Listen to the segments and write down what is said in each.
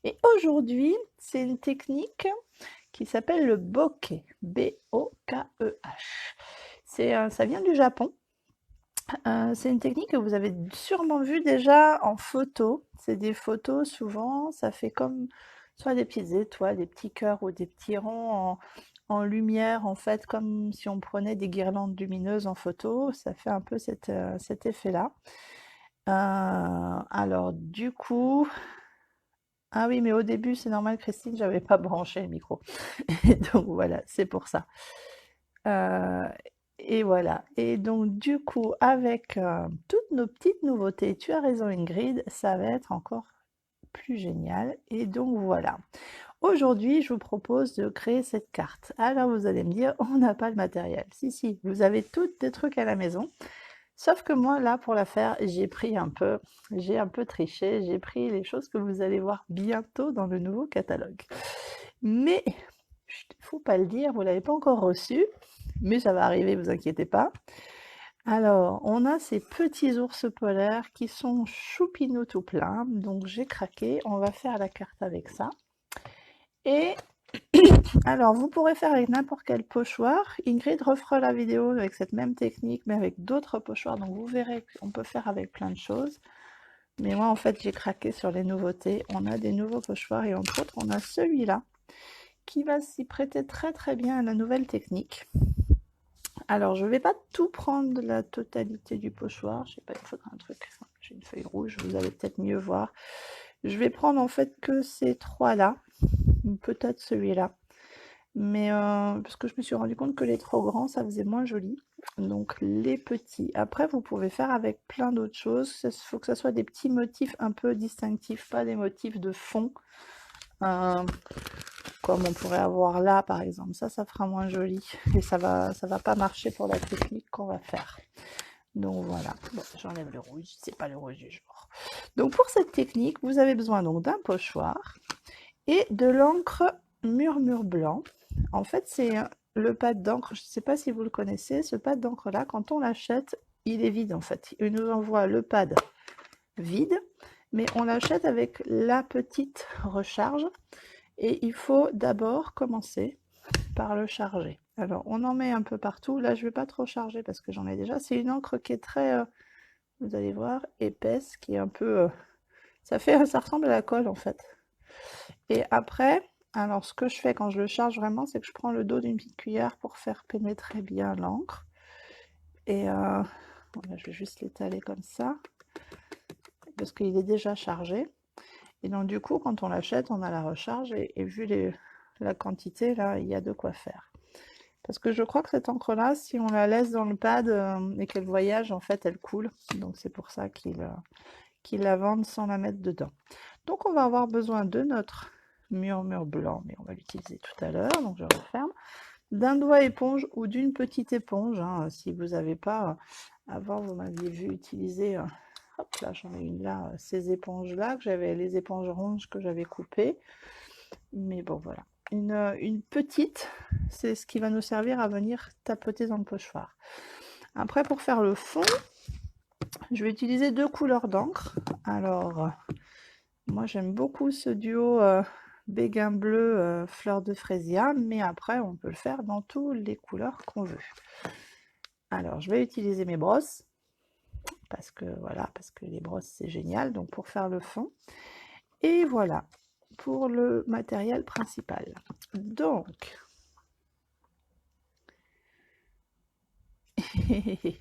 Et aujourd'hui, c'est une technique qui s'appelle le bokeh, B-O-K-E-H. Ça vient du Japon. C'est une technique que vous avez sûrement vue déjà en photo. C'est des photos, souvent, ça fait comme soit des petites étoiles, des petits cœurs ou des petits ronds en lumière, en fait, comme si on prenait des guirlandes lumineuses en photo. Ça fait un peu cet effet-là. Alors, du coup, ah oui, mais au début, c'est normal, Christine, j'avais pas branché le micro. Et donc voilà, c'est pour ça. Euh, et voilà. Et donc du coup, avec toutes nos petites nouveautés, tu as raison Ingrid, ça va être encore plus génial. Et donc voilà. Aujourd'hui, je vous propose de créer cette carte. Alors vous allez me dire, on n'a pas le matériel. Si, si, vous avez toutes des trucs à la maison. Sauf que moi, là, pour la faire, j'ai un peu triché, j'ai pris les choses que vous allez voir bientôt dans le nouveau catalogue. Mais, chut, faut pas le dire, vous l'avez pas encore reçu, mais ça va arriver, vous inquiétez pas. Alors, on a ces petits ours polaires qui sont choupinous tout plein, donc j'ai craqué, on va faire la carte avec ça. Et alors, vous pourrez faire avec n'importe quel pochoir. Ingrid refera la vidéo avec cette même technique, mais avec d'autres pochoirs. Donc, vous verrez qu'on peut faire avec plein de choses. Mais moi, en fait, j'ai craqué sur les nouveautés. On a des nouveaux pochoirs et entre autres, on a celui-là qui va s'y prêter très très bien à la nouvelle technique. Alors, je ne vais pas tout prendre la totalité du pochoir. Je sais pas, il me faudra un truc. J'ai une feuille rouge, vous allez peut-être mieux voir. Je vais prendre en fait que ces trois-là, peut-être celui-là. Mais parce que je me suis rendu compte que les trop grands, ça faisait moins joli. Donc les petits. Après, vous pouvez faire avec plein d'autres choses. Il faut que ce soit des petits motifs un peu distinctifs, pas des motifs de fond. euh, Comme on pourrait avoir là, par exemple. Ça fera moins joli. Et ça va pas marcher pour la technique qu'on va faire. Donc voilà. Bon, j'enlève le rouge. C'est pas le rouge du jour. Donc pour cette technique, vous avez besoin donc d'un pochoir et de l'encre murmure blanc. En fait, c'est le pad d'encre, je ne sais pas si vous le connaissez, ce pad d'encre là, quand on l'achète, il est vide en fait. Il nous envoie le pad vide, mais on l'achète avec la petite recharge et il faut d'abord commencer par le charger. Alors, on en met un peu partout. Là, je ne vais pas trop charger parce que j'en ai déjà. C'est une encre qui est très, vous allez voir, épaisse, qui est un peu... ça ressemble à la colle en fait. Et après, alors ce que je fais quand je le charge vraiment, c'est que je prends le dos d'une petite cuillère pour faire pénétrer bien l'encre. Et voilà, je vais juste l'étaler comme ça, parce qu'il est déjà chargé. Et donc du coup, quand on l'achète, on a la recharge, et vu la quantité, là, il y a de quoi faire. Parce que je crois que cette encre-là, si on la laisse dans le pad et qu'elle voyage, en fait, elle coule. Donc c'est pour ça qu'ils la vendent sans la mettre dedans. Donc on va avoir besoin de notre murmure blanc, mais on va l'utiliser tout à l'heure, donc je referme, d'un doigt éponge ou d'une petite éponge, hein, si vous n'avez pas, avant vous m'aviez vu utiliser, hop là j'en ai une là, ces éponges là, que j'avais, les éponges rondes que j'avais coupées, mais bon voilà. Une petite, c'est ce qui va nous servir à venir tapoter dans le pochoir. Après pour faire le fond, je vais utiliser deux couleurs d'encre. Alors, moi j'aime beaucoup ce duo béguin bleu fleur de frésia, mais après on peut le faire dans toutes les couleurs qu'on veut. Alors je vais utiliser mes brosses, parce que voilà, parce que les brosses c'est génial, donc pour faire le fond. Et voilà, pour le matériel principal. Donc,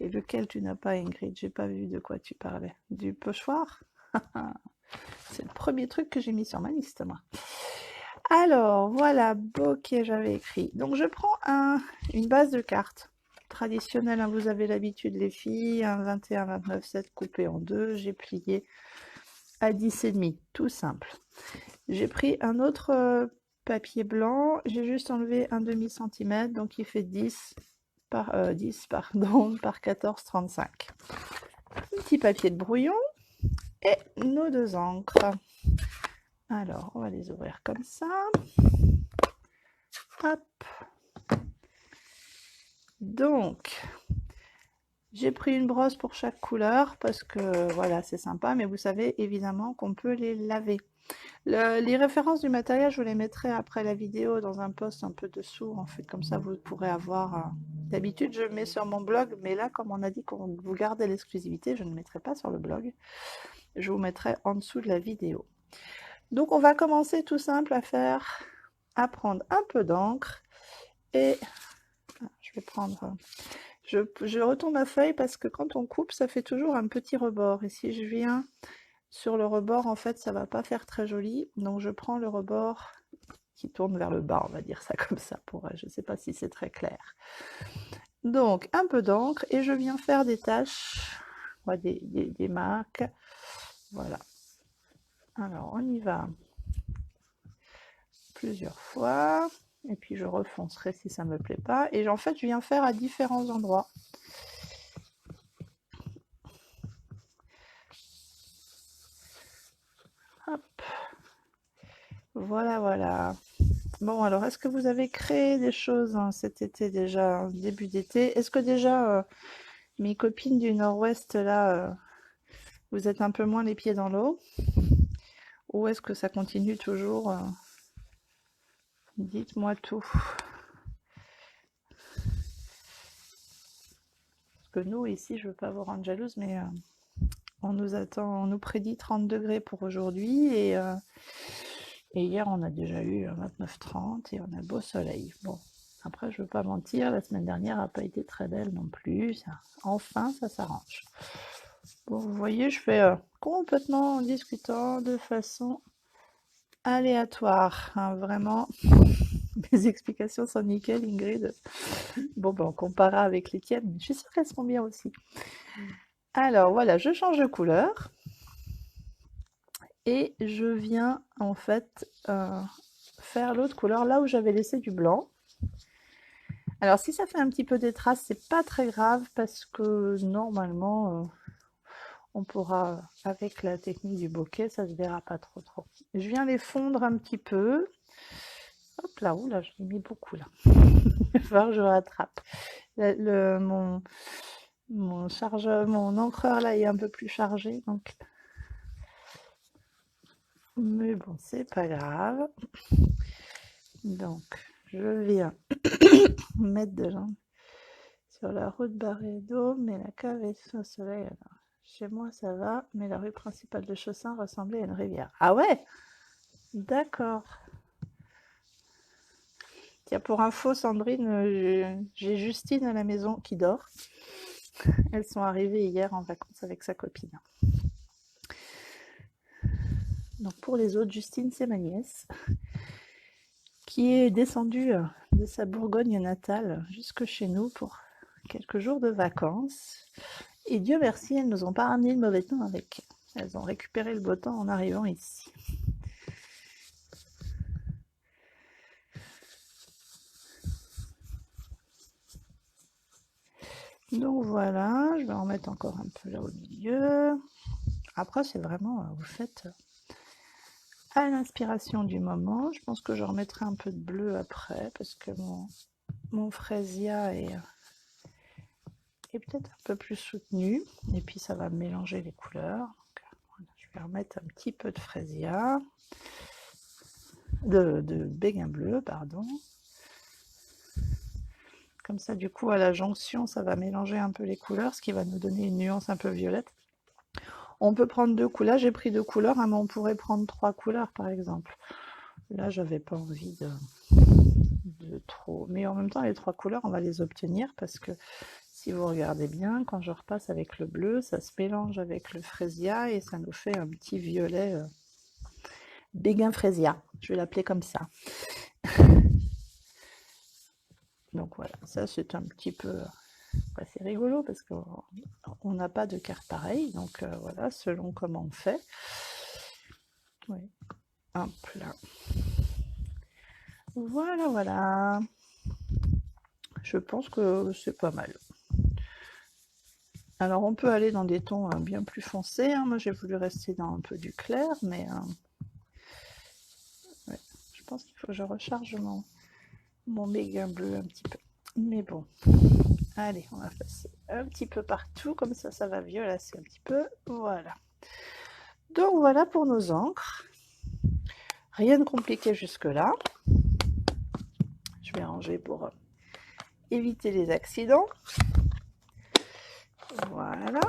lequel tu n'as pas Ingrid? J'ai pas vu de quoi tu parlais. Du pochoir? C'est le premier truc que j'ai mis sur ma liste, moi. Alors, voilà, bokeh, j'avais écrit. Donc, je prends une base de cartes traditionnelle, hein, vous avez l'habitude, les filles, un 21, 29, 7 coupé en deux. J'ai plié à 10,5, tout simple. J'ai pris un autre papier blanc, j'ai juste enlevé un demi-centimètre, donc il fait 10 par 10, pardon, par 14,35. Un petit papier de brouillon et nos deux encres. Alors, on va les ouvrir comme ça. Hop. Donc, j'ai pris une brosse pour chaque couleur parce que voilà, c'est sympa, mais vous savez évidemment qu'on peut les laver. Les références du matériel, je vous les mettrai après la vidéo dans un post un peu dessous, en fait, comme ça vous pourrez avoir... D'habitude, je mets sur mon blog, mais là, comme on a dit qu'on vous gardait l'exclusivité, je ne mettrai pas sur le blog. Je vous mettrai en dessous de la vidéo. Donc, on va commencer tout simple à prendre un peu d'encre et je vais prendre... Je retourne ma feuille parce que quand on coupe, ça fait toujours un petit rebord. Et si je viens sur le rebord, en fait, ça va pas faire très joli. Donc, je prends le rebord qui tourne vers le bas, on va dire ça comme ça. Je ne sais pas si c'est très clair. Donc, un peu d'encre et je viens faire des taches, des marques. Voilà. Alors, on y va plusieurs fois. Et puis, je refoncerai si ça ne me plaît pas. Et en fait, je viens faire à différents endroits. Hop. Voilà, voilà. Bon, alors, est-ce que vous avez créé des choses cet été déjà, début d'été? Est-ce que déjà, mes copines du Nord-Ouest, là, vous êtes un peu moins les pieds dans l'eau? Ou est-ce que ça continue toujours? Dites-moi tout. Parce que nous, ici, je ne veux pas vous rendre jalouse, mais on nous prédit 30 degrés pour aujourd'hui. Et hier, on a déjà eu 29-30 et on a beau soleil. Bon, après, je ne veux pas mentir, la semaine dernière n'a pas été très belle non plus. Enfin, ça s'arrange. Bon, vous voyez, je fais complètement en discutant de façon aléatoire. Hein, vraiment, mes explications sont nickel, Ingrid. Bon, ben, on comparera avec les tiennes, mais je suis sûre qu'elles seront bien aussi. Alors, voilà, je change de couleur. Et je viens, en fait, faire l'autre couleur là où j'avais laissé du blanc. Alors, si ça fait un petit peu des traces, c'est pas très grave parce que normalement, on pourra, avec la technique du bokeh, ça se verra pas trop. Je viens les fondre un petit peu. Hop là, oula, je l'ai mis beaucoup là. Il va falloir que je rattrape. Mon encreur là est un peu plus chargé, donc. Mais bon, c'est pas grave. Donc, je viens mettre de gens sur la route barrée d'eau, mais la cave est au soleil. Alors, chez moi, ça va, mais la rue principale de Chaussin ressemblait à une rivière. Ah ouais? D'accord. Tiens, pour info, Sandrine, j'ai Justine à la maison qui dort. Elles sont arrivées hier en vacances avec sa copine. Donc pour les autres, Justine, c'est ma nièce, qui est descendue de sa Bourgogne natale jusque chez nous pour quelques jours de vacances. Et Dieu merci, elles ne nous ont pas ramené le mauvais temps avec. Elles ont récupéré le beau temps en arrivant ici. Donc voilà, je vais en mettre encore un peu là au milieu. Après, c'est vraiment, vous faites à l'inspiration du moment. Je pense que je remettrai un peu de bleu après parce que mon fraisia est peut-être un peu plus soutenu. Et puis ça va mélanger les couleurs. Donc, voilà, je vais remettre un petit peu de fraisia, de béguin bleu, pardon. Comme ça, du coup, à la jonction, ça va mélanger un peu les couleurs, ce qui va nous donner une nuance un peu violette. On peut prendre 2 couleurs. J'ai pris 2 couleurs, hein, mais on pourrait prendre 3 couleurs, par exemple. Là, j'avais pas envie de trop. Mais en même temps, les 3 couleurs, on va les obtenir parce que si vous regardez bien, quand je repasse avec le bleu, ça se mélange avec le fraisia et ça nous fait un petit violet béguin fraisia. Je vais l'appeler comme ça. Donc voilà, ça c'est un petit peu... c'est rigolo parce qu'on n'a pas de carte pareille, donc voilà, selon comment on fait. Oui. Hop là. Voilà, voilà. Je pense que c'est pas mal. Alors on peut aller dans des tons bien plus foncés. Hein. Moi j'ai voulu rester dans un peu du clair, mais ouais, je pense qu'il faut que je recharge mon béguin bleu un petit peu. Mais bon, allez, on va passer un petit peu partout, comme ça, ça va violacer un petit peu. Voilà. Donc voilà pour nos encres. Rien de compliqué jusque-là. Je vais ranger pour éviter les accidents. Voilà.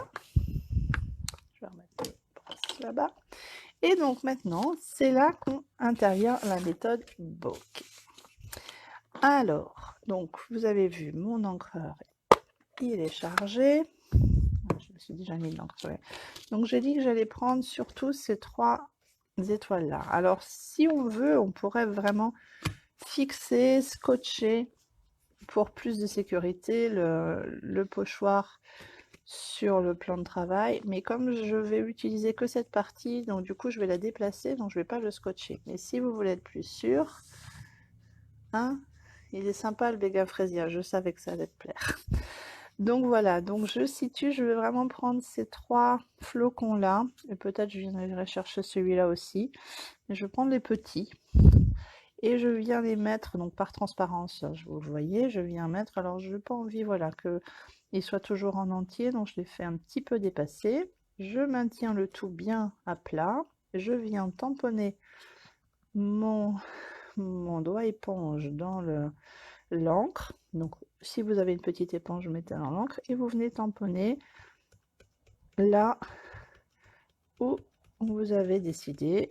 Je vais remettre les brosses là-bas. Et donc maintenant, c'est là qu'on intervient la méthode bokeh. Alors, donc vous avez vu mon encreur, il est chargé. Je me suis déjà mis l'encre sur les... Donc j'ai dit que j'allais prendre surtout ces 3 étoiles-là. Alors si on veut, on pourrait vraiment fixer, scotcher pour plus de sécurité le pochoir sur le plan de travail, mais comme je vais utiliser que cette partie, donc du coup je vais la déplacer, donc je vais pas le scotcher. Mais si vous voulez être plus sûr, hein, il est sympa le béguin fraisier, je savais que ça allait te plaire. Donc voilà, donc je situe, je vais vraiment prendre ces 3 flocons là, et peut-être je viendrai chercher celui-là aussi, mais je vais prendre les petits, et je viens les mettre, donc par transparence, vous voyez, je viens mettre, alors je n'ai pas envie, voilà, que il soit toujours en entier, donc je les fais un petit peu dépasser. Je maintiens le tout bien à plat. Je viens tamponner mon doigt éponge dans l'encre. Donc si vous avez une petite éponge, mettez dans l'encre et vous venez tamponner là où vous avez décidé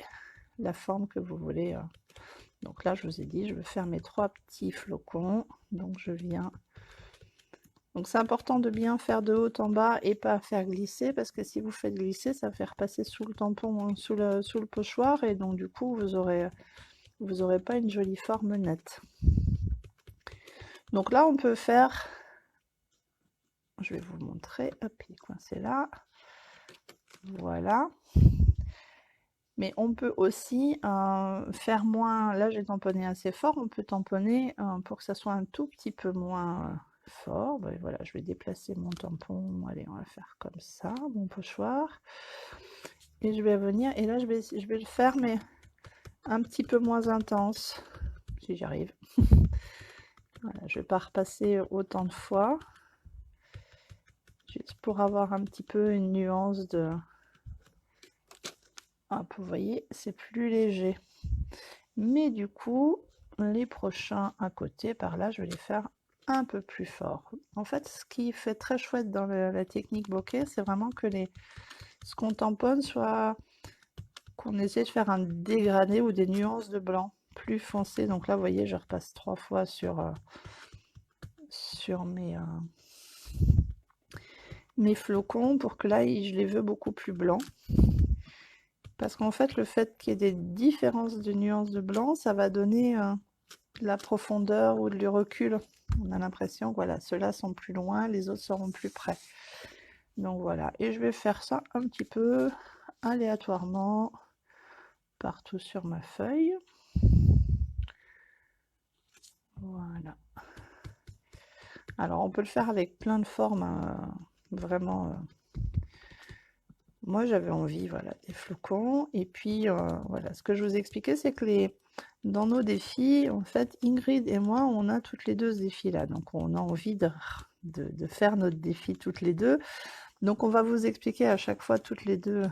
la forme que vous voulez. Donc là, je vous ai dit, je vais faire mes 3 petits flocons. Donc je viens... Donc c'est important de bien faire de haut en bas et pas faire glisser, parce que si vous faites glisser, ça va faire passer sous le tampon, sous le pochoir, et donc du coup vous aurez pas une jolie forme nette. Donc là on peut faire, je vais vous montrer, hop, il est coincé là, voilà. Mais on peut aussi faire moins, là j'ai tamponné assez fort, on peut tamponner pour que ça soit un tout petit peu moins fort. Ben voilà, je vais déplacer mon tampon, allez on va faire comme ça, mon pochoir. Et je vais venir, et là je vais le faire mais un petit peu moins intense, si j'y arrive. Voilà, je vais pas repasser autant de fois, juste pour avoir un petit peu une nuance de... Hop, vous voyez, c'est plus léger. Mais du coup, les prochains à côté, par là, je vais les faire un peu plus fort. En fait, ce qui fait très chouette dans la technique bokeh, c'est vraiment que ce qu'on tamponne soit... qu'on essaie de faire un dégradé ou des nuances de blanc plus foncé. Donc là, vous voyez, je repasse 3 fois sur mes flocons pour que là, je les veux beaucoup plus blancs. Parce qu'en fait, le fait qu'il y ait des différences de nuances de blanc, ça va donner de la profondeur ou du recul. On a l'impression que voilà, ceux-là sont plus loin, les autres seront plus près. Donc voilà, et je vais faire ça un petit peu aléatoirement partout sur ma feuille. Voilà. Alors on peut le faire avec plein de formes, hein, vraiment. Moi j'avais envie, voilà, des flocons. Et puis voilà, ce que je vous expliquais, c'est que dans nos défis, en fait, Ingrid et moi, on a toutes les deux ce défi-là. Donc on a envie de faire notre défi toutes les deux. Donc on va vous expliquer à chaque fois toutes les deux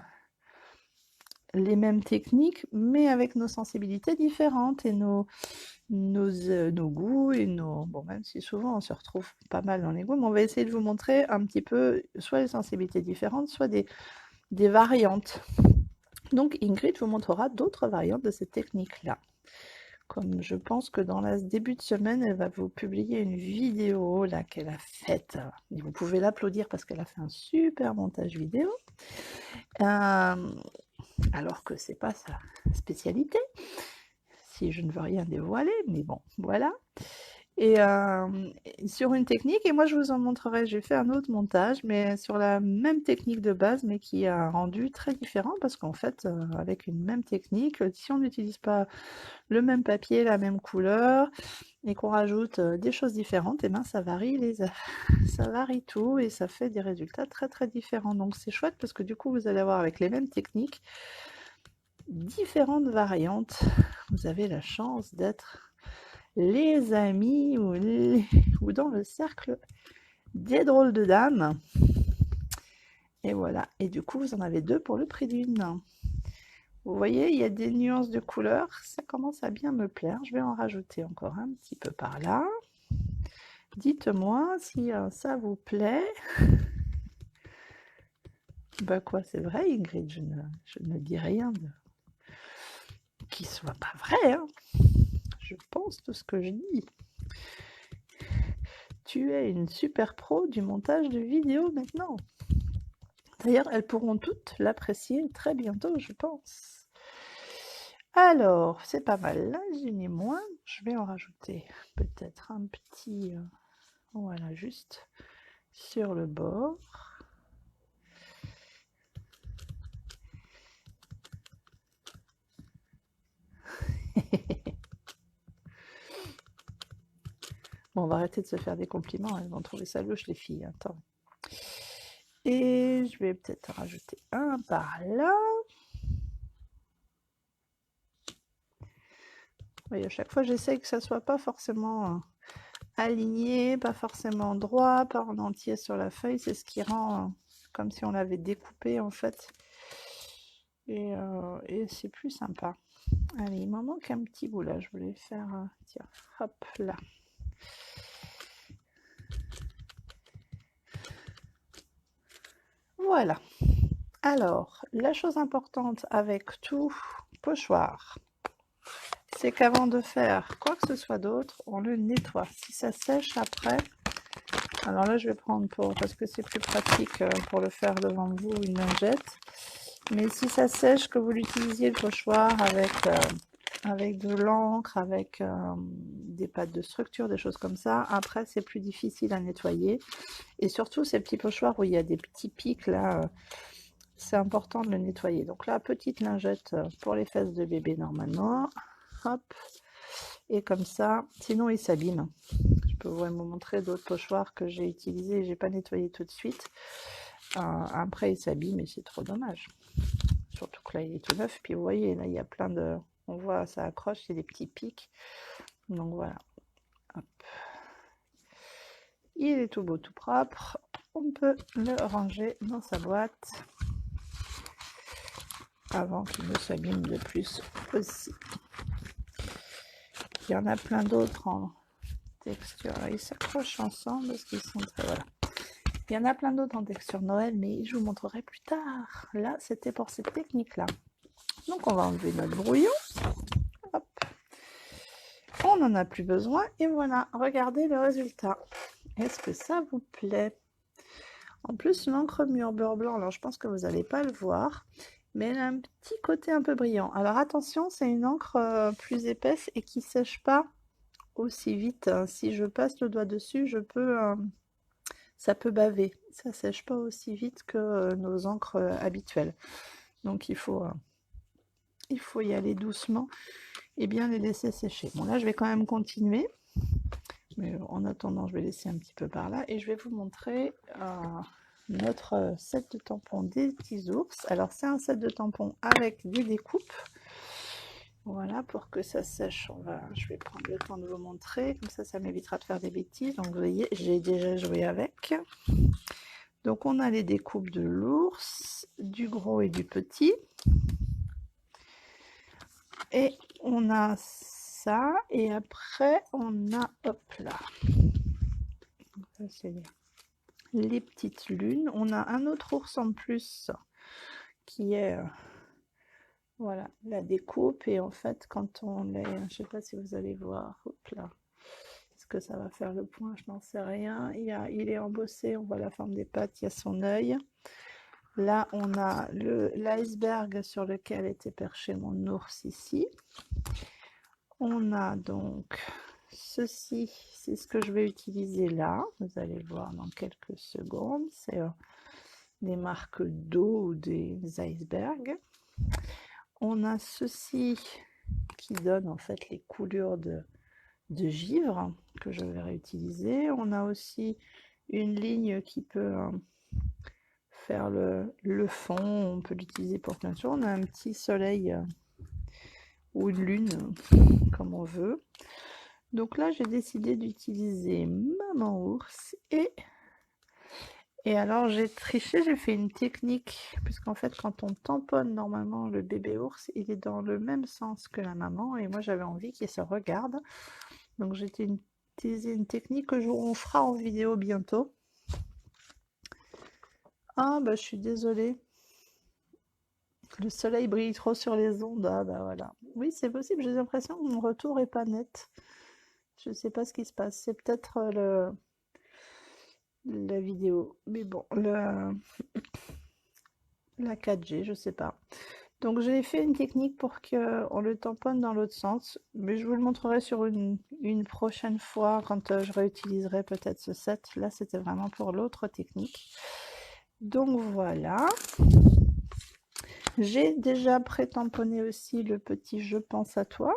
les mêmes techniques, mais avec nos sensibilités différentes et nos goûts et nos... Bon, même si souvent on se retrouve pas mal dans les goûts, mais on va essayer de vous montrer un petit peu soit les sensibilités différentes, soit des variantes. Donc Ingrid vous montrera d'autres variantes de cette technique-là. Comme je pense que dans le début de semaine, elle va vous publier une vidéo là qu'elle a faite. Et vous pouvez l'applaudir parce qu'elle a fait un super montage vidéo. Alors que c'est pas sa spécialité, si je ne veux rien dévoiler, mais bon, voilà. Et sur une technique, et moi je vous en montrerai, j'ai fait un autre montage, mais sur la même technique de base, mais qui a un rendu très différent, parce qu'en fait, avec une même technique, si on n'utilise pas le même papier, la même couleur, et qu'on rajoute des choses différentes, et ben ça varie ça varie tout, et ça fait des résultats très très différents. Donc c'est chouette, parce que du coup, vous allez avoir avec les mêmes techniques, différentes variantes. Vous avez la chance d'être les amis ou dans le cercle des drôles de dames. Et voilà. Et du coup, vous en avez 2 pour le prix d'une. Vous voyez, il y a des nuances de couleurs, ça commence à bien me plaire. Je vais en rajouter encore un petit peu par là. Dites-moi si ça vous plaît. Bah quoi, c'est vrai Ingrid, je ne dis rien qui soit pas vrai, hein. Je pense tout ce que je dis. Tu es une super pro du montage de vidéos maintenant. D'ailleurs, elles pourront toutes l'apprécier très bientôt, je pense. Alors, c'est pas mal. Là, j'ai mis moins. Je vais en rajouter peut-être un petit... voilà, juste sur le bord. Bon, on va arrêter de se faire des compliments. Elles vont trouver ça louche, les filles. Attends. Et je vais peut-être en rajouter un par là. Oui, à chaque fois, j'essaie que ça soit pas forcément aligné, pas forcément droit, pas en entier sur la feuille. C'est ce qui rend comme si on l'avait découpé en fait. Et c'est plus sympa. Allez, il m'en manque un petit bout là. Je voulais faire, tiens, hop là. Voilà. Alors, la chose importante avec tout pochoir, c'est qu'avant de faire quoi que ce soit d'autre, on le nettoie. Si ça sèche après, alors là je vais prendre parce que c'est plus pratique pour le faire devant vous, une lingette. Mais si ça sèche, que vous l'utilisiez le pochoir avec de l'encre, avec des pâtes de structure, des choses comme ça, après c'est plus difficile à nettoyer. Et surtout ces petits pochoirs où il y a des petits pics là, c'est important de le nettoyer. Donc là, petite lingette pour les fesses de bébé normalement. Hop. Et comme ça, sinon il s'abîme. Je peux vous montrer d'autres pochoirs que j'ai utilisés et j'ai pas nettoyé tout de suite. Après il s'abîme et c'est trop dommage. Surtout que là il est tout neuf. Puis vous voyez, là il y a plein de... On voit, ça accroche, c'est des petits pics. Donc voilà. Hop. Il est tout beau, tout propre. On peut le ranger dans sa boîte avant qu'il ne s'abîme de plus aussi. Il y en a plein d'autres en texture. Alors, ils s'accrochent ensemble parce qu'ils sont très... Voilà. Il y en a plein d'autres en texture Noël, mais je vous montrerai plus tard. Là, c'était pour cette technique-là. Donc, on va enlever notre brouillon. Hop. On n'en a plus besoin. Et voilà, regardez le résultat. Est-ce que ça vous plaît? En plus, l'encre mûre beurre blanc, alors je pense que vous n'allez pas le voir, mais elle a un petit côté un peu brillant. Alors attention, c'est une encre plus épaisse et qui ne sèche pas aussi vite. Si je passe le doigt dessus, ça peut baver. Ça ne sèche pas aussi vite que nos encres habituelles. Donc il faut y aller doucement et bien les laisser sécher. Bon là, je vais quand même continuer. Mais en attendant, je vais laisser un petit peu par là et je vais vous montrer notre set de tampons des petits ours. Alors c'est un set de tampons avec des découpes. Voilà, pour que ça sèche, je vais prendre le temps de vous montrer, comme ça m'évitera de faire des bêtises. Donc vous voyez, j'ai déjà joué avec. Donc on a les découpes de l'ours, du gros et du petit. Et on a ça, et après on a, hop là, ça c'est les petites lunes. On a un autre ours en plus qui est voilà la découpe, et en fait quand on les, je sais pas si vous allez voir, hop là, est-ce que ça va faire le point, je n'en sais rien. Il est embossé, on voit la forme des pattes, il y a son œil. Là on a l'iceberg sur lequel était perché mon ours ici. On a donc ceci, c'est ce que je vais utiliser là, vous allez voir dans quelques secondes. C'est des marques d'eau ou des icebergs. On a ceci qui donne en fait les coulures de givre que je vais réutiliser. On a aussi une ligne qui peut faire le fond, on peut l'utiliser pour plein de choses. On a un petit soleil ou une lune, comme on veut. Donc là, j'ai décidé d'utiliser Maman Ours et Et alors j'ai triché, j'ai fait une technique, puisqu'en fait quand on tamponne normalement le bébé ours, il est dans le même sens que la maman, et moi j'avais envie qu'il se regarde. Donc j'ai utilisé une technique que on fera en vidéo bientôt. Ah bah je suis désolée, le soleil brille trop sur les ondes. Ah bah voilà. Oui c'est possible, j'ai l'impression que mon retour est pas net. Je sais pas ce qui se passe, c'est peut-être la vidéo, mais bon, la 4G, je sais pas. Donc j'ai fait une technique pour qu'on le tamponne dans l'autre sens, mais je vous le montrerai sur une prochaine fois quand je réutiliserai peut-être ce set. Là c'était vraiment pour l'autre technique. Donc voilà. J'ai déjà pré-tamponné aussi le petit je pense à toi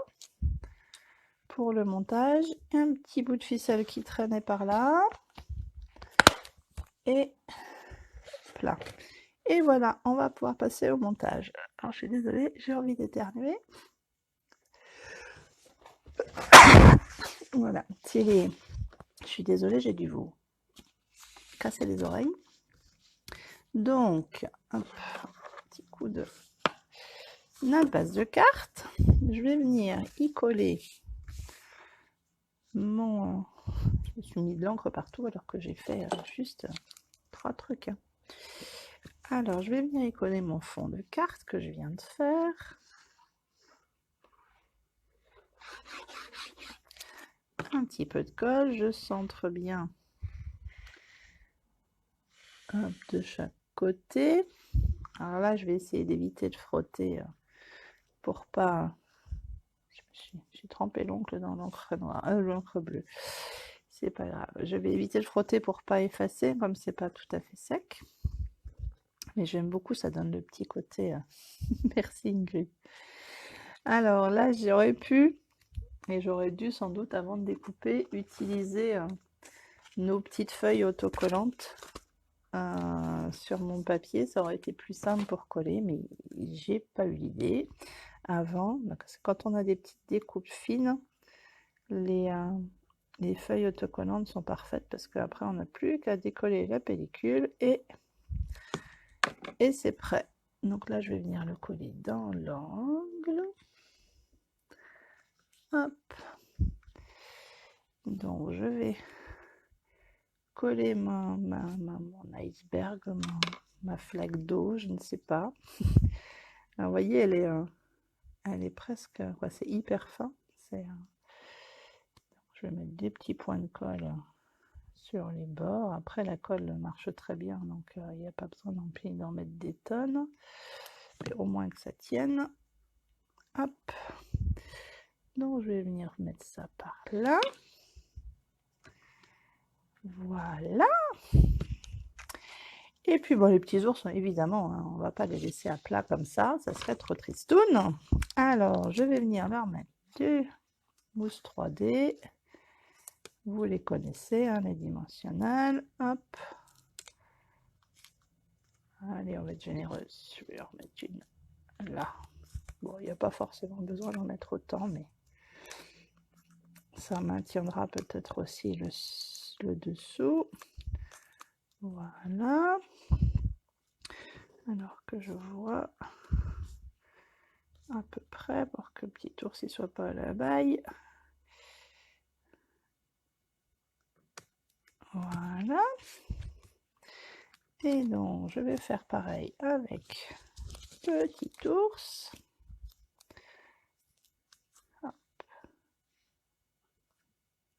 pour le montage. Un petit bout de ficelle qui traînait par là. Et là. Et voilà, on va pouvoir passer au montage. Alors je suis désolée, j'ai envie d'éternuer. Voilà, je suis désolée, j'ai dû vous casser les oreilles. Donc, hop, un petit coup de base de carte. Je vais venir y coller mon... Je me suis mis de l'encre partout alors que j'ai fait juste 3 trucs. Alors, je vais venir y coller mon fond de carte que je viens de faire. Un petit peu de colle, je centre bien hop, de chaque côté. Alors là, je vais essayer d'éviter de frotter pour pas... J'ai trempé l'ongle dans l'encre noire, l'encre bleue. C'est pas grave. Je vais éviter de frotter pour pas effacer, comme c'est pas tout à fait sec. Mais j'aime beaucoup, ça donne le petit côté. Merci Ingrid. Alors là, j'aurais pu, et j'aurais dû sans doute avant de découper, utiliser nos petites feuilles autocollantes sur mon papier. Ça aurait été plus simple pour coller, mais j'ai pas eu l'idée avant. Quand on a des petites découpes fines, les feuilles autocollantes sont parfaites parce qu'après on n'a plus qu'à décoller la pellicule et c'est prêt. Donc là je vais venir le coller dans l'angle. Hop. Donc je vais coller mon iceberg, ma flaque d'eau, je ne sais pas. Alors, vous voyez, elle est presque, c'est hyper fin. Je vais mettre des petits points de colle sur les bords. Après, la colle marche très bien, donc il n'y a pas besoin non plus d'en mettre des tonnes. Mais au moins que ça tienne. Hop. Donc, je vais venir mettre ça par là. Voilà. Et puis, bon, les petits ours, évidemment, hein, on ne va pas les laisser à plat comme ça serait trop tristoun. Alors, je vais venir leur mettre du mousse 3D. Vous les connaissez, hein, les dimensionnels. Hop. Allez, on va être généreuse. Je vais en mettre une là. Bon, il n'y a pas forcément besoin d'en mettre autant, mais ça maintiendra peut-être aussi le dessous. Voilà. Alors que je vois à peu près pour que le petit ours ne soit pas à la baille. Voilà. Et donc, je vais faire pareil avec petit ours. Hop.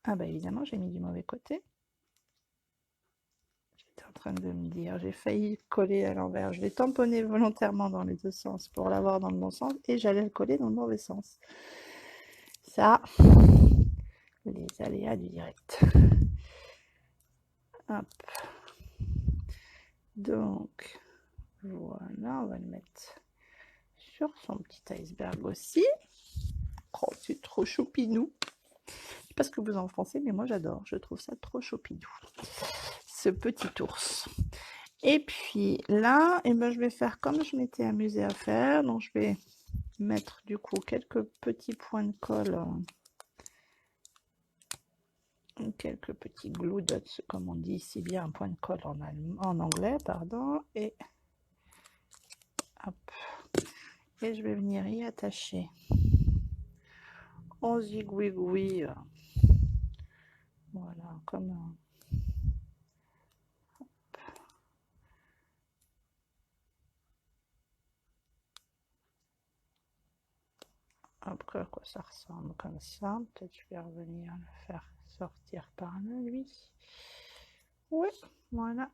Ah bah évidemment, j'ai mis du mauvais côté. J'étais en train de me dire, j'ai failli coller à l'envers. Je l'ai tamponné volontairement dans les deux sens pour l'avoir dans le bon sens et j'allais le coller dans le mauvais sens. Ça, les aléas du direct. Hop. Donc, voilà, on va le mettre sur son petit iceberg aussi. Oh, c'est trop choupinou. Je sais pas ce que vous en pensez, mais moi j'adore. Je trouve ça trop choupinou. Ce petit ours. Et puis là, eh ben, je vais faire comme je m'étais amusée à faire. Donc je vais mettre du coup quelques petits points de colle quelques petits glue dots, comme on dit ici bien, un point de colle en anglais, pardon, et hop. Et je vais venir y attacher en zigouigoui, voilà, comme après quoi ça ressemble comme ça. Peut-être je vais revenir le faire sortir par là, lui. Ouais, voilà.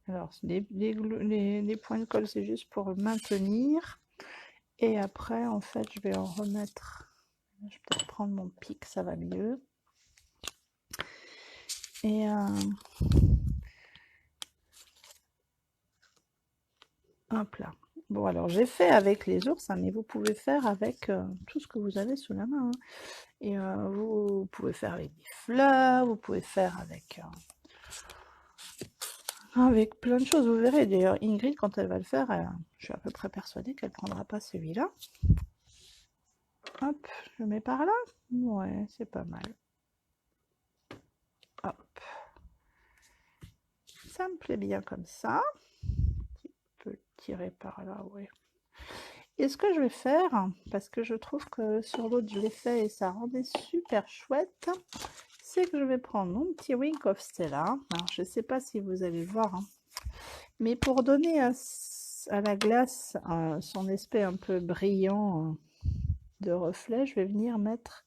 Alors, les points de colle, c'est juste pour maintenir. Et après, en fait, je vais en remettre. Je vais peut-être prendre mon pic, ça va mieux. Et hop là. Bon, alors j'ai fait avec les ours, hein, mais vous pouvez faire avec tout ce que vous avez sous la main. Hein. Et vous pouvez faire avec des fleurs, vous pouvez faire avec plein de choses, vous verrez. D'ailleurs, Ingrid, quand elle va le faire, je suis à peu près persuadée qu'elle ne prendra pas celui-là. Hop, je mets par là. Ouais, c'est pas mal. Hop. Ça me plaît bien comme ça. Tu peux tirer par là, ouais. Et ce que je vais faire, parce que je trouve que sur l'autre je l'ai fait et ça rendait super chouette, c'est que je vais prendre mon petit Wink of Stella. Alors je ne sais pas si vous allez voir, hein, mais pour donner à la glace son aspect un peu brillant de reflet, je vais venir mettre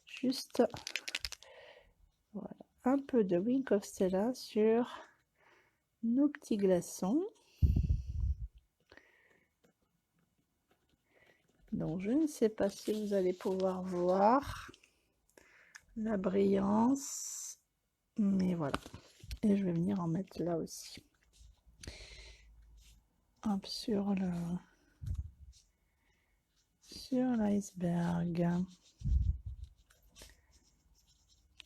juste voilà, un peu de Wink of Stella sur nos petits glaçons. Donc je ne sais pas si vous allez pouvoir voir la brillance, mais voilà. Et je vais venir en mettre là aussi. Hop, sur l'iceberg.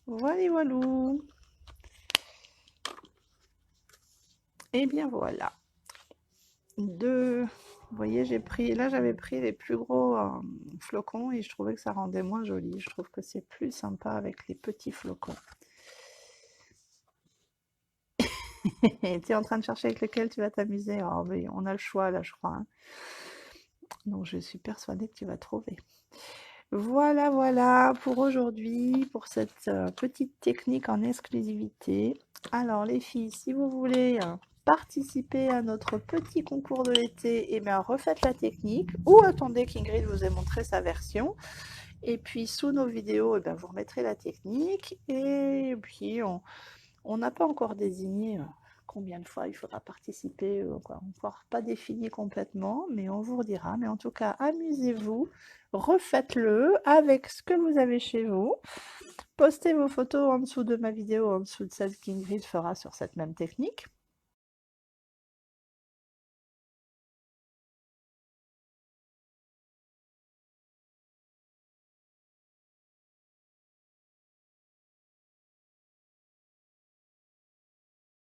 Voilà, voilou. Et bien voilà. Vous voyez, j'avais pris les plus gros flocons et je trouvais que ça rendait moins joli. Je trouve que c'est plus sympa avec les petits flocons. Et tu es en train de chercher avec lequel tu vas t'amuser. Oh, oui, on a le choix là, je crois. Hein. Donc je suis persuadée que tu vas trouver. Voilà, voilà pour aujourd'hui, pour cette petite technique en exclusivité. Alors les filles, si vous voulez participer à notre petit concours de l'été, et bien refaites la technique ou attendez qu'Ingrid vous ait montré sa version. Et puis sous nos vidéos, et bien, vous remettrez la technique. Et puis on n'a pas encore désigné combien de fois il faudra participer, encore pas défini complètement, mais on vous redira. Mais en tout cas, amusez-vous, refaites-le avec ce que vous avez chez vous. Postez vos photos en dessous de ma vidéo, en dessous de celle qu'Ingrid fera sur cette même technique.